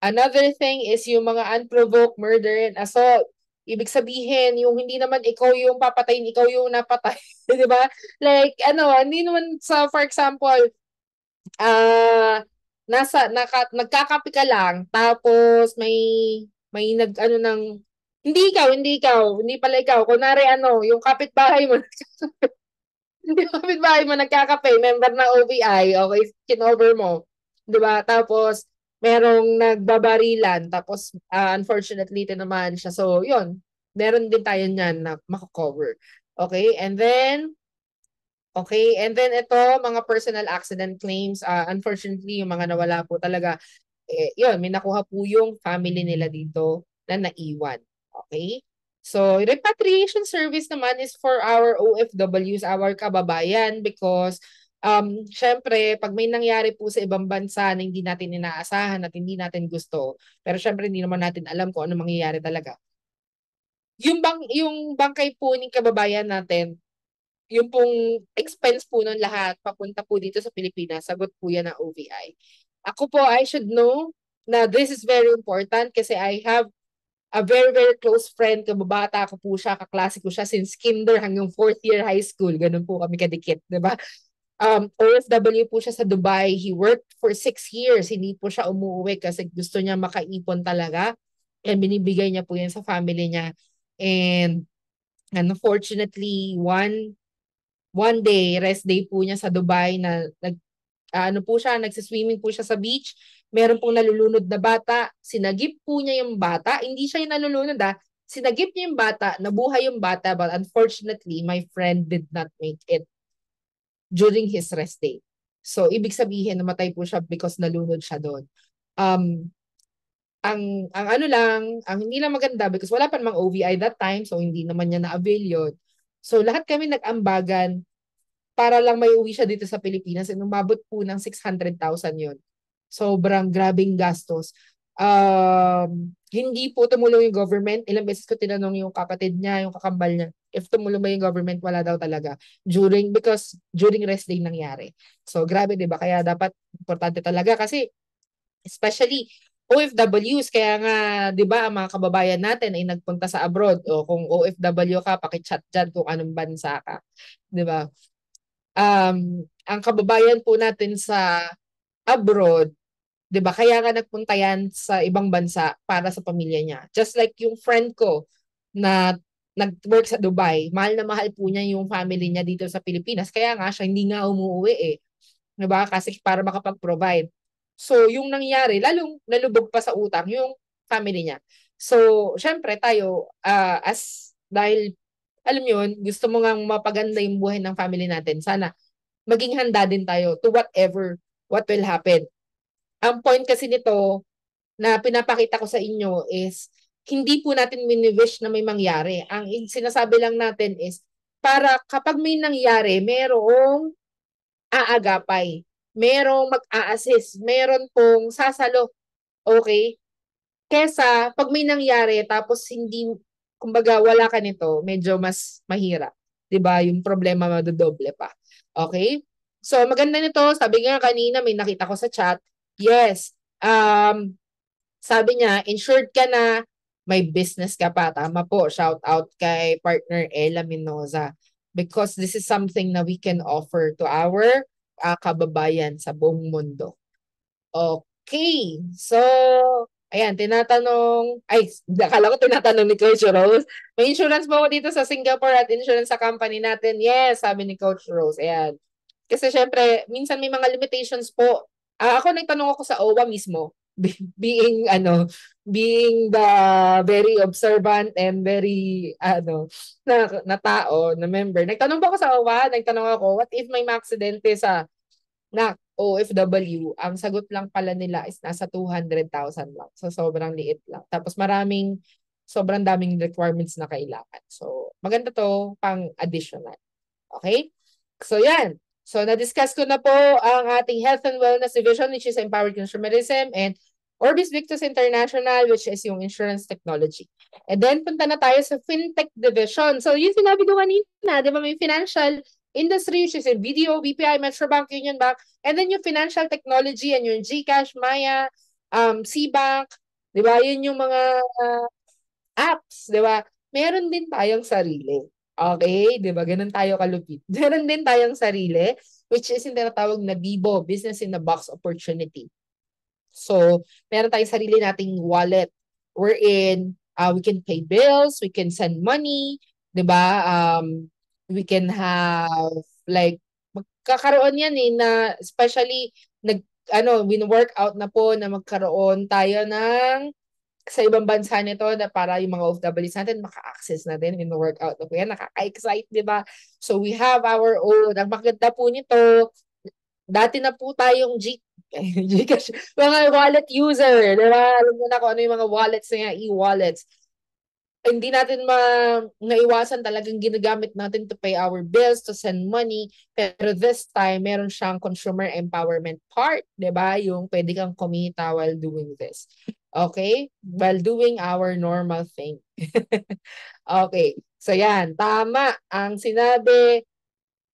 another thing is yung mga unprovoked murder and assault. Ibig sabihin, yung hindi naman ikaw yung papatayin, ikaw yung napatay. Di ba? Like, hindi naman for example, nagkakape ka lang, tapos may hindi pala ikaw, kunwari yung kapitbahay mo, yung kapitbahay mo nagkakape, member ng OBI, okay, kinover mo, di ba? Tapos, merong nagbabarilan, tapos unfortunately, tinamaan siya. So, yun, meron din tayo niyan na makakover. Okay, and then ito, mga personal accident claims, unfortunately, yung mga nawala po talaga, yun, may nakuha po yung family nila dito na naiwan. Okay? So, repatriation service naman is for our OFWs, our kababayan, because syempre, pag may nangyari po sa ibang bansa na hindi natin inaasahan at hindi natin gusto, pero syempre hindi naman natin alam kung ano mangyayari talaga. Yung bangkay po ng kababayan natin, yung pong expense po ng lahat, papunta po dito sa Pilipinas, sagot po yan ng OVI. Ako po, I should know na this is very important kasi I have a very, very close friend, kababata ko po siya, kaklase ko siya since kinder hanggang 4th year high school. Ganun po kami kadikit, di ba? OFW po siya sa Dubai. He worked for 6 years. Hindi po siya umuwi kasi gusto niya makaipon talaga. And binibigay niya po yan sa family niya. And unfortunately, one day, rest day po niya sa Dubai na nagsiswimming po siya sa beach. Meron pong nalulunod na bata. Sinagip po niya yung bata. Hindi siya yung nalulunod Sinagip niya yung bata, nabuhay yung bata, but unfortunately, my friend did not make it during his rest day. So, ibig sabihin, namatay po siya because nalunod siya doon. Ang hindi lang maganda because wala pa namang OVI that time, so hindi naman niya na-avail yun. So, lahat kami nag-ambagan para lang may uwi siya dito sa Pilipinas and umabot po ng 600,000 yun. Sobrang grabing gastos. Hindi po tumulong yung government. Ilang beses ko tinanong yung kapatid niya, yung kakambal niya, if tumulong ba yung government, wala daw talaga. Because during rest day nangyari. So, grabe, di ba? Kaya dapat importante talaga kasi especially OFWs, kaya nga, di ba, ang mga kababayan natin ay nagpunta sa abroad. O kung OFW ka, pakichat dyan kung anong bansa ka. Di ba? Ang kababayan po natin sa abroad, 'di ba? Kaya nga nagpunta yan sa ibang bansa para sa pamilya niya. Just like yung friend ko na nag-work sa Dubai. Mahal na mahal po niya yung family niya dito sa Pilipinas. Kaya nga siya hindi nga umuwi eh. Diba? Kasi para makapag-provide. So, yung nangyari, lalong nalubog pa sa utang yung family niya. So, syempre tayo, dahil, alam yun, gusto mo nga mapaganda yung buhay ng family natin, sana maging handa din tayo to whatever, what will happen. Ang point kasi nito, na pinapakita ko sa inyo is, hindi po natin mini-wish na may mangyari. Ang sinasabi lang natin is, para kapag may nangyari, merong aagapay, merong mag-a-assist, meron pong sasalo, okay? Kesa pag may nangyari tapos hindi, kumbaga wala ka nito, medyo mas mahirap. 'Di ba? Yung problema madodoble pa. Okay? So maganda nito, sabi nga kanina may nakita ko sa chat. Yes. Sabi niya, insured ka na, may business ka pa. Tama po. Shout out kay partner Ella Minoza. Because this is something na we can offer to our kababayan sa buong mundo. Okay. So, ayan, akala ko tinatanong ni Coach Rose. May insurance ba ako dito sa Singapore at insurance sa company natin? Yes, sabi ni Coach Rose. Ayan. Kasi syempre, minsan may mga limitations po. Ako nagtanong ako sa OWA mismo. Being the very observant and very na tao, na member. Nagtanong po ako sa OWA, nagtanong ako, what if may aksidente sa OFW? Ang sagot lang pala nila is nasa 200,000 lang. So sobrang liit lang. Tapos sobrang daming requirements na kailangan. So maganda to pang additional. Okay? So yan. So, na-discuss ko na po ang ating Health and Wellness Division, which is Empowered Consumerism, and Orbis Victus International, which is yung insurance technology. And then, punta na tayo sa FinTech Division. So, yung sinabi ko kanina, di ba, may financial industry, which is yung BDO, BPI, Metrobank, Union Bank, and then yung financial technology, and yung GCash, Maya, CBank, di ba, yun yung mga apps, di ba? Meron din tayong sarili. Okay, 'di ba? Ganun tayo kalupit. Meron din tayong sarili, which is yung tinatawag na BIBO, Business in a Box Opportunity. So, meron tayong sarili nating wallet wherein we can pay bills, we can send money, 'di ba? We can have like magkakaroon yan na especially win-workout na po na magkaroon tayo ng sa ibang bansa nito na para yung mga OFWs natin maka-access na din in the workout na po yan. Nakaka-excite, di ba? So we have our own. Ang maganda po nito, dati na po tayong Gcash, mga wallet user, di ba? Alam mo na kung ano yung mga wallets na e-wallets. Hindi natin naiwasan, talagang ginagamit natin to pay our bills, to send money. Pero this time, meron siyang consumer empowerment part, di ba? Yung pwede kang kumita while doing this. Okay? While doing our normal thing. Okay. So yan, tama ang sinabi.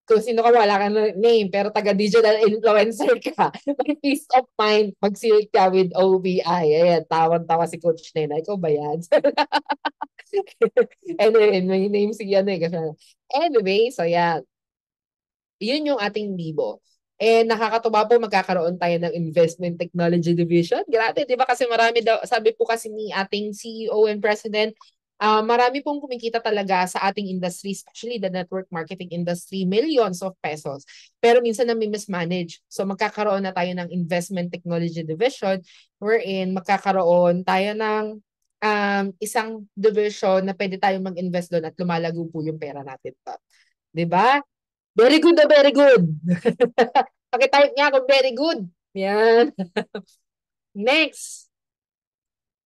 Kung sino ka, wala kang name, pero taga-digital influencer ka. May peace of mind pag-seal ka with OBI. Ayan, tawan-tawa si Coach Nena. Ikaw ba yan? Anyway, may name si Anyway, so yan. Yun yung ating Bibo. And nakakatuwa po, magkakaroon tayo ng Investment Technology Division. Grabe, di ba? Kasi marami daw, sabi po kasi ni ating CEO and President, marami pong kumikita talaga sa ating industry, especially the network marketing industry, millions of pesos. Pero minsan na mismanage. So magkakaroon na tayo ng Investment Technology Division wherein magkakaroon tayo ng isang division na pwede tayong mag-invest doon at lumalago po yung pera natin. Diba? Very good na very good. Pakitype niya kung very good. Yan. Next.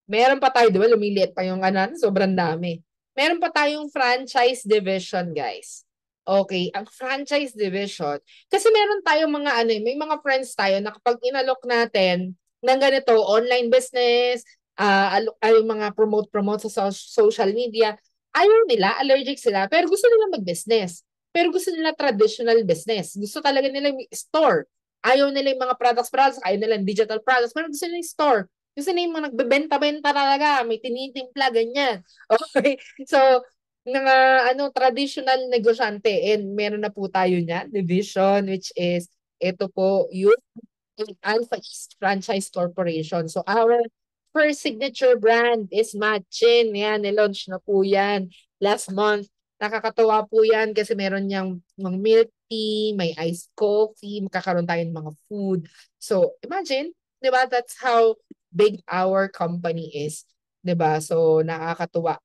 Meron pa tayo, diba? Lumiliit pa yung sobrang dami. Meron pa tayong franchise division, guys. Okay, ang franchise division, kasi meron tayong mga may mga friends tayo na kapag inalok natin ng ganito, online business, yung mga promote sa social media, ayaw nila, allergic sila, pero gusto nila mag-business. Pero gusto nila traditional business. Gusto talaga nila yung store. Ayaw nila yung mga products, ayaw nila yung digital products, pero gusto nila yung store. Gusto nila yung mga nagbebenta-benta talaga, may tinitimpla, ganyan. Okay? So, mga traditional negosyante, and meron na po tayo niyan, division, which is, ito po, yung Alpha East Franchise Corporation. So, our first signature brand is Matchin. Yan, nilaunch na po yan last month. Nakakatawa po yan kasi meron niyang mga milk tea, may iced coffee, magkakaroon tayo ng mga food. So, imagine, di ba, that's how big our company is. Di ba? So, nakakatuwa.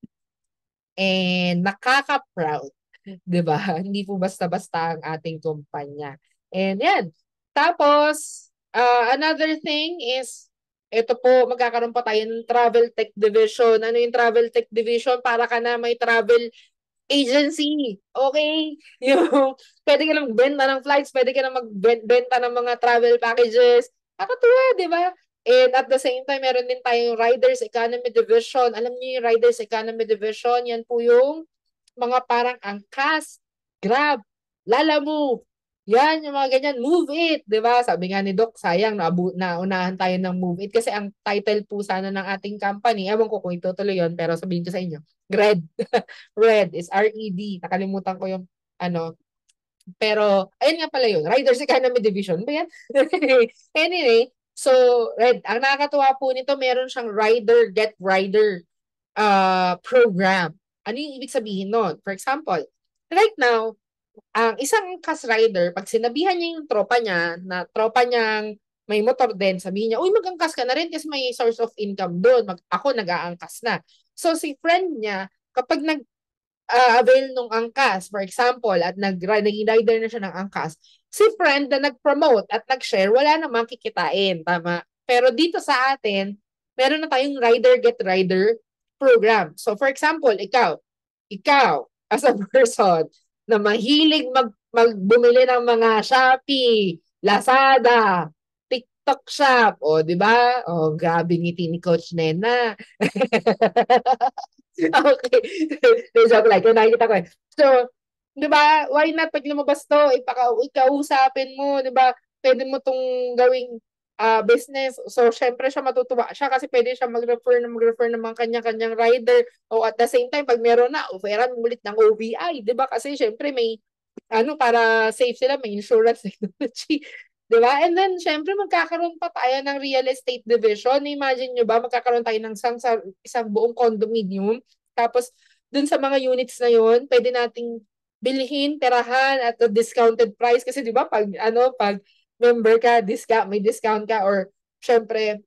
And nakaka-proud. Di ba? Hindi po basta-basta ang ating kumpanya. And yan. Tapos, another thing is, ito po, magkakaroon pa tayo ng travel tech division. Ano yung travel tech division? Para ka na may travel agency. Okay? Yung, pwede ka na magbenta ng flights, pwede ka na magbenta ng mga travel packages. Nakatuwa, di ba? And at the same time, meron din tayong Riders Economy Division. Alam niyo yung Riders Economy Division, yan po yung mga parang angkas, Grab, Lalamove. Yan, yung mga ganyan, Move It, di ba? Sabi nga ni Doc, sayang, naunahan tayo ng Move It kasi ang title po sana ng ating company, ewan ko kung itutuloy yun, pero sabihin ko sa inyo, Red. Red is R-E-D. Nakalimutan ko yung ano. Pero, ayun nga pala yun. Riders Economy Division. Ba yan? Anyway, so, Red, ang nakakatuwa po nito, meron siyang Rider Get Rider program. Ano yung ibig sabihin nun? For example, right now, ang isang cast rider, pag sinabihan niya yung tropa niya, na tropa niyang may motor din, sabihin niya, uy, mag-angkas ka na rin kasi may source of income doon. Ako nag-aangkas na. So, si friend niya, kapag avail nung angkas, for example, at naging rider na siya ng angkas, si friend na nag-promote at nag-share, wala namang kikitain. Tama. Pero dito sa atin, meron na tayong rider get rider program. So, for example, ikaw, as a person, na mahilig magbumili ng mga Shopee, Lazada, TikTok shop, o di ba? O grabe ngiti ni Coach Nena. Okay. Joke like, nakikita ko eh. So, di ba, why not pag lumabas to, ikausapin mo, di ba, pwede mo tong gawing business. So, syempre siya matutuwa siya kasi pwede siya mag-refer ng mga kanya-kanyang rider. O at the same time, pag meron na, offeran ulit ng OBI. Di ba? Kasi syempre may, para safe sila, may insurance technology. Di ba? And then, syempre, magkakaroon pa tayo ng real estate division. Imagine nyo ba, magkakaroon tayo ng isang buong condominium. Tapos, dun sa mga units na yun, pwede nating bilhin, tirahan at a discounted price. Kasi di ba, pag member ka, may discount ka, or syempre,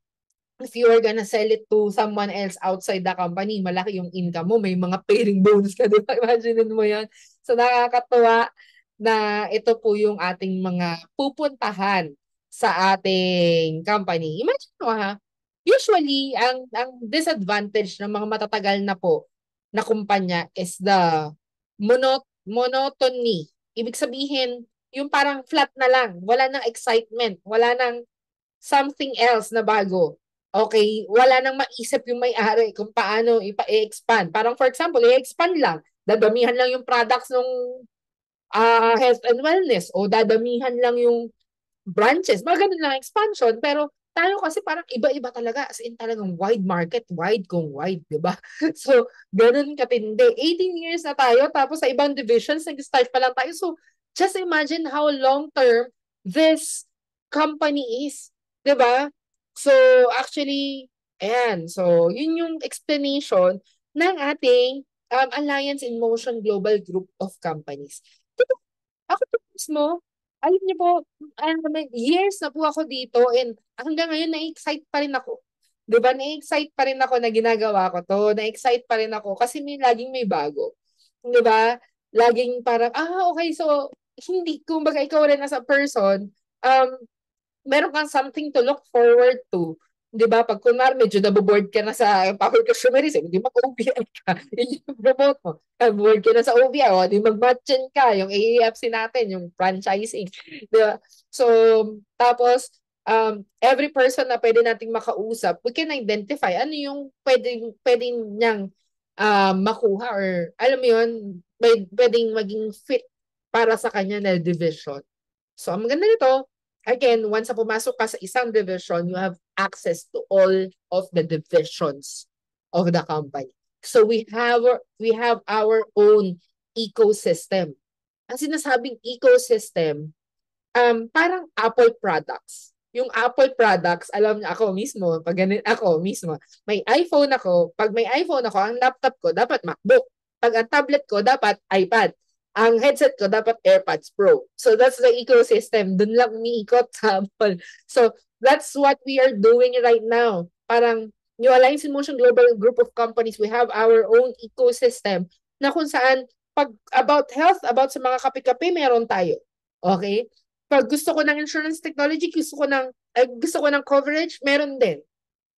if you are gonna sell it to someone else outside the company, malaki yung income mo, may mga pairing bonus ka, di ba? Imagine mo yan. So, nakakatuwa na ito po yung ating mga pupuntahan sa ating company. Imagine mo ha, usually, ang disadvantage ng mga matatagal na po na kumpanya is the monotony. Ibig sabihin, yung parang flat na lang, wala nang excitement, wala nang something else na bago. Okay, wala nang maisip yung may-ari kung paano i-expand. Parang for example, i-expand lang, dadamihan lang yung products ng health and wellness o dadamihan lang yung branches. Mga ganun lang expansion, pero tayo kasi parang iba-iba talaga, as in talagang wide market, wide kung wide, di ba? So, ganun katindi. 18 years na tayo, tapos sa ibang divisions, nag-start pa lang tayo. So, just imagine how long-term this company is, di ba? So, actually, ayan. So, yun yung explanation ng ating Alliance in Motion Global Group of Companies. Diba? Ako po mismo, alam niyo po, years na po ako dito and hanggang ngayon na-excite pa rin ako. Diba? Na-excite pa rin ako na ginagawa ko to. Na-excite pa rin ako kasi laging may bago. Diba? Laging parang, okay, so, hindi, kumbaga ikaw rin as a person, meron kang something to look forward to. 'Di ba? Pag kunwari medyo naboboard ka na sa power consumerism, hindi mag-OBI ka. Yung promote mo. Board ka na sa OBI, di mag-matchin ka. Yung AAFC natin, yung franchising. 'Di ba? So, tapos, every person na pwede nating makausap, we can identify ano yung pwedeng niyang makuha or alam mo yun, pwedeng maging fit para sa kanya na division. So, ang maganda nito, again, once na pumasok ka sa isang division, you have access to all of the divisions of the company. So we have our own ecosystem. Ang sinasabing ecosystem, parang Apple products. yung Apple products, alam niya ako mismo, pag ganun ako mismo, may iPhone ako, pag may iPhone ako, ang laptop ko dapat MacBook. Pag ang tablet ko dapat iPad. Ang headset ko dapat AirPods Pro. So that's the ecosystem. Dun lang umiikot sa Apple. So that's what we are doing right now. Parang yung Alliance in Motion Global Group of Companies, we have our own ecosystem na kung saan pag about health, about sa mga kape-kape, meron tayo. Okay? Pag gusto ko ng insurance technology, gusto ko ng coverage, meron din.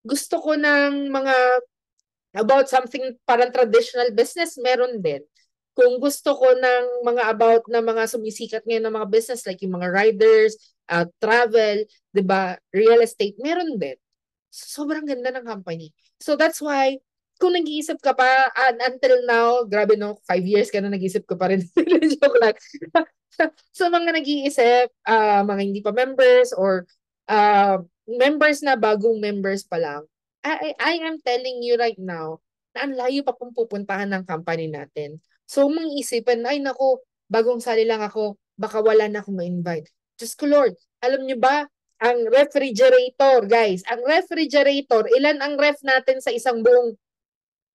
Gusto ko ng mga about something parang traditional business, meron din. Kung gusto ko ng mga about na mga sumisikat ngayon ng mga business like yung mga riders, travel, 'di ba, real estate, meron din. Sobrang ganda ng company. So that's why kung nag-iisip ka pa until now, grabe no, 5 years ka na nag-iisip ka pa rin. Joke lang. So mga nag-iisip, mga hindi pa members or members na bagong members pa lang, I am telling you right now na ang layo pa pong pupuntahan ng company natin. So mga isipan, ay naku, bagong sali lang ako, baka wala na akong ma-invite. Diyos ko Lord, alam niyo ba, ang refrigerator, guys, ang refrigerator, ilan ang ref natin sa isang buong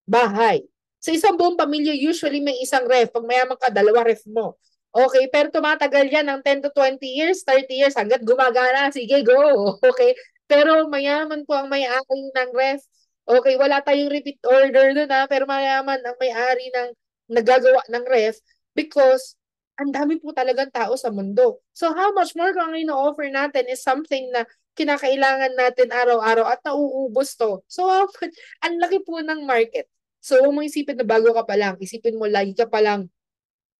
bahay? Sa isang buong pamilya, usually may isang ref. Pag mayaman ka, 2 ref mo. Okay, pero tumatagal yan ng 10 to 20 years, 30 years, hanggat gumagana, sige, go. Okay, pero mayaman po ang may-ari ng ref. Okay, wala tayong repeat order doon pero mayaman ang may-ari ng nagagawa ng ref because ang dami po talagang tao sa mundo. So how much more kung ang ino-offer natin is something na kinakailangan natin araw-araw at nauubos to. So ang laki po ng market. So huwag mo isipin na bago ka pa lang, isipin mo lagi ka pa lang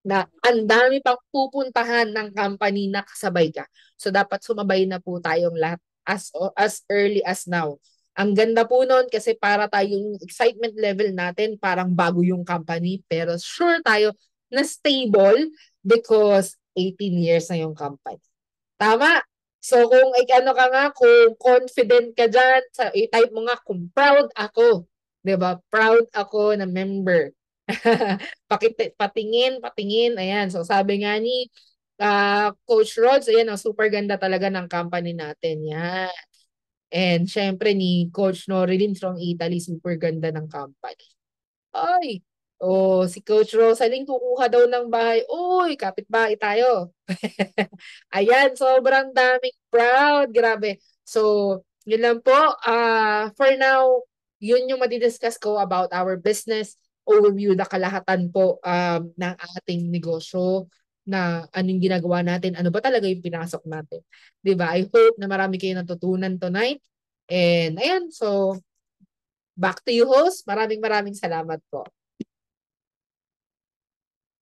na ang dami pang pupuntahan ng company na kasabay ka. So dapat sumabay na po tayong lahat as early as now. Ang ganda po nun kasi para tayong excitement level natin parang bago yung company pero sure tayo na stable because 18 years na yung company. Tama? So kung ano ka nga, kung confident ka dyan, i-type mo nga kung proud ako. 'Di ba? Proud ako na member. Patingin. Ayan. So sabi nga ni Coach Rods, ayan, super ganda talaga ng company natin. Yan. And syempre ni Coach Norilyn from Italy, super ganda ng company. Ay, si Coach Rosaling kukuha daw ng bahay. Uy, kapitbahay tayo. Ayan, sobrang daming proud. Grabe. So, yun lang po. For now, yun yung madidiscuss ko about our business overview, na kalahatan po ng ating negosyo, na anong ginagawa natin, ano ba talaga yung pinasok natin. Diba? I hope na marami kayo natutunan tonight. And ayan, so back to you, host. Maraming salamat po.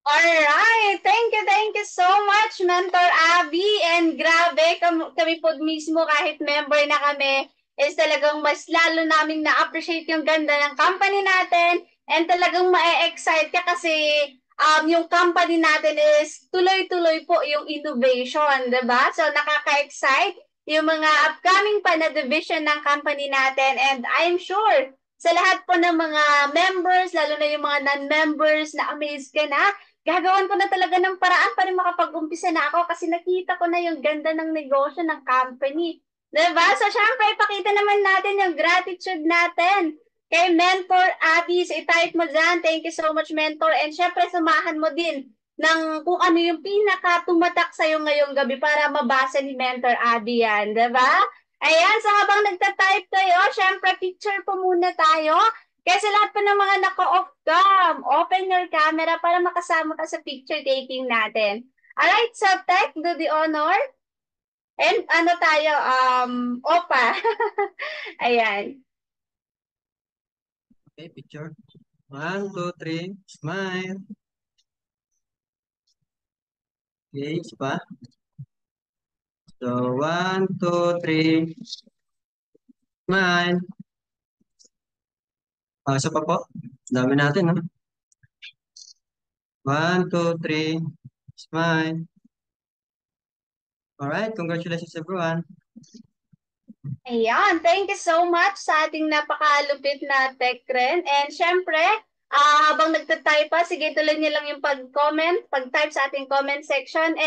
Alright, thank you so much, Mentor Abby. And grabe, kami po mismo kahit member na kami, is talagang mas lalo naming na-appreciate yung ganda ng company natin. And talagang ma-excite ka kasi yung company natin is tuloy-tuloy po yung innovation, diba? So nakaka-excite yung mga upcoming pa na division ng company natin. And I'm sure sa lahat po ng mga members, lalo na yung mga non-members, na amazed ka na, gagawan ko na talaga ng paraan para makapag-umpisa na ako kasi nakita ko na yung ganda ng negosyo ng company. Diba? So, syempre, ipakita naman natin yung gratitude natin kay Mentor Abby. So, i-type mo dyan. Thank you so much, Mentor. And syempre, samahan mo din ng kung ano yung pinaka-tumatak sa'yo ngayong gabi para mabasa ni Mentor Abby yan. Diba? Ayan, so habang nagta-type kayo, syempre, picture po muna tayo. Kaya sa lahat po ng mga naka-off cam, open your camera para makasama ka sa picture taking natin. Alright, so Tech, do the honor. And ano tayo, Opa. Ayan. Okay, picture. 1, 2, 3, smile. Okay, isa pa. So, 1, 2, 3, smile. Isa pa po. Dami natin, no? 1, 2, 3, smile. Alright, congratulations everyone. Ayan, thank you so much sa ating napakalupit na tech ren. And syempre, habang nagtatype pa, sige tuloy niyo lang yung pag-comment, pag-type sa ating comment section. And